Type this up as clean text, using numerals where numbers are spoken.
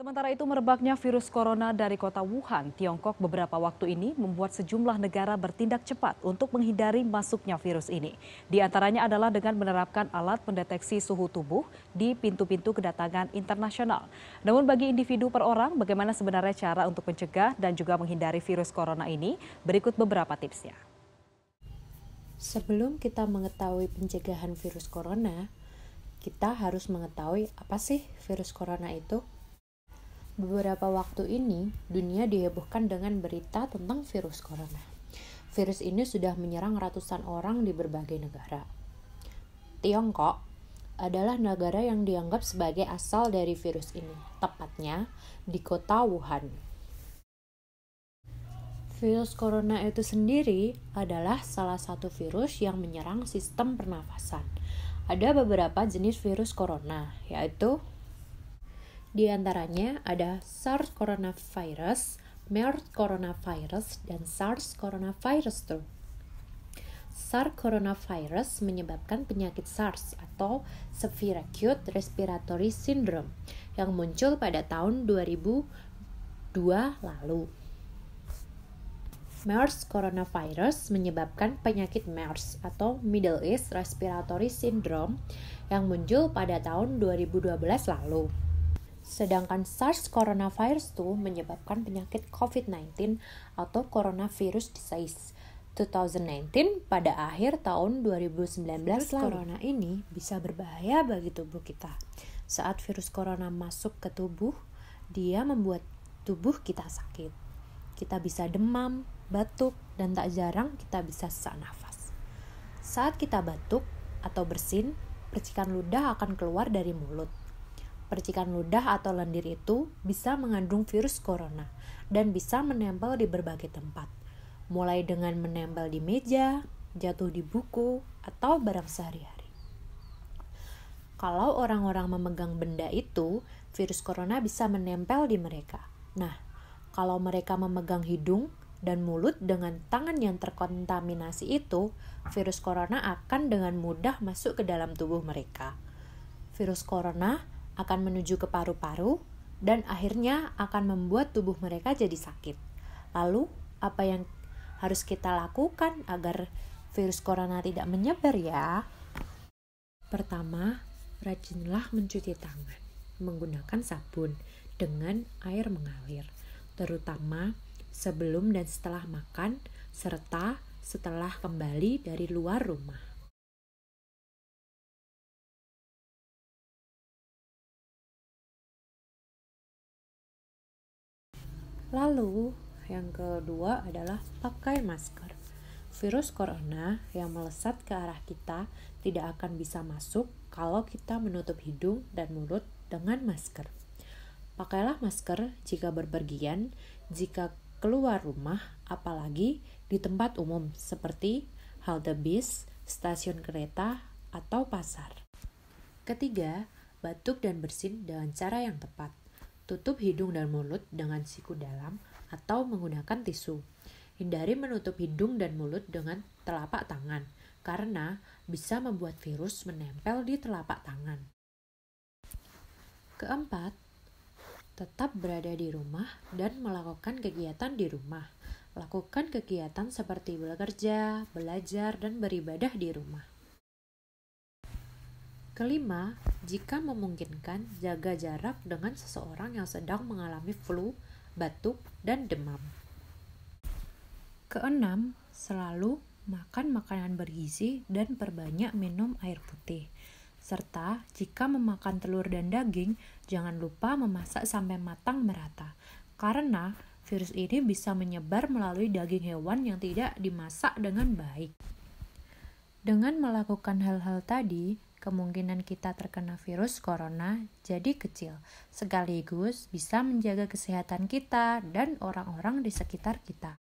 Sementara itu merebaknya virus corona dari kota Wuhan, Tiongkok beberapa waktu ini membuat sejumlah negara bertindak cepat untuk menghindari masuknya virus ini. Di antaranya adalah dengan menerapkan alat pendeteksi suhu tubuh di pintu-pintu kedatangan internasional. Namun bagi individu per orang, bagaimana sebenarnya cara untuk mencegah dan juga menghindari virus corona ini? Berikut beberapa tipsnya. Sebelum kita mengetahui pencegahan virus corona, kita harus mengetahui apa sih virus corona itu. Beberapa waktu ini, dunia dihebohkan dengan berita tentang virus corona. Virus ini sudah menyerang ratusan orang di berbagai negara. Tiongkok adalah negara yang dianggap sebagai asal dari virus ini, tepatnya di kota Wuhan. Virus corona itu sendiri adalah salah satu virus yang menyerang sistem pernafasan. Ada beberapa jenis virus corona, yaitu di antaranya ada SARS coronavirus, MERS coronavirus, dan SARS coronavirus 2. SARS coronavirus menyebabkan penyakit SARS atau Severe Acute Respiratory Syndrome yang muncul pada tahun 2002 lalu. MERS coronavirus menyebabkan penyakit MERS atau Middle East Respiratory Syndrome yang muncul pada tahun 2012 lalu. Sedangkan SARS coronavirus 2 menyebabkan penyakit COVID-19 atau Coronavirus Disease 2019 pada akhir tahun 2019 lalu. Corona ini bisa berbahaya bagi tubuh kita. Saat virus corona masuk ke tubuh, dia membuat tubuh kita sakit. Kita bisa demam, batuk, dan tak jarang kita bisa sesak nafas. Saat kita batuk atau bersin, percikan ludah akan keluar dari mulut. Percikan ludah atau lendir itu bisa mengandung virus corona dan bisa menempel di berbagai tempat, mulai dengan menempel di meja, jatuh di buku, atau barang sehari-hari. Kalau orang-orang memegang benda itu, virus corona bisa menempel di mereka. Nah, kalau mereka memegang hidung dan mulut dengan tangan yang terkontaminasi itu, virus corona akan dengan mudah masuk ke dalam tubuh mereka. Virus corona akan menuju ke paru-paru dan akhirnya akan membuat tubuh mereka jadi sakit. Lalu, apa yang harus kita lakukan agar virus corona tidak menyebar ya? Pertama, rajinlah mencuci tangan menggunakan sabun dengan air mengalir, terutama sebelum dan setelah makan serta setelah kembali dari luar rumah. Lalu, yang kedua adalah pakai masker. Virus corona yang melesat ke arah kita tidak akan bisa masuk kalau kita menutup hidung dan mulut dengan masker. Pakailah masker jika berpergian, jika keluar rumah, apalagi di tempat umum seperti halte bis, stasiun kereta, atau pasar. Ketiga, batuk dan bersin dengan cara yang tepat. Tutup hidung dan mulut dengan siku dalam atau menggunakan tisu. Hindari menutup hidung dan mulut dengan telapak tangan, karena bisa membuat virus menempel di telapak tangan. Keempat, tetap berada di rumah dan melakukan kegiatan di rumah. Lakukan kegiatan seperti bekerja, belajar, dan beribadah di rumah. Kelima, jika memungkinkan, jaga jarak dengan seseorang yang sedang mengalami flu, batuk, dan demam. Keenam, selalu makan makanan bergizi dan perbanyak minum air putih. Serta, jika memakan telur dan daging, jangan lupa memasak sampai matang merata. Karena virus ini bisa menyebar melalui daging hewan yang tidak dimasak dengan baik. Dengan melakukan hal-hal tadi, kemungkinan kita terkena virus corona jadi kecil, sekaligus bisa menjaga kesehatan kita dan orang-orang di sekitar kita.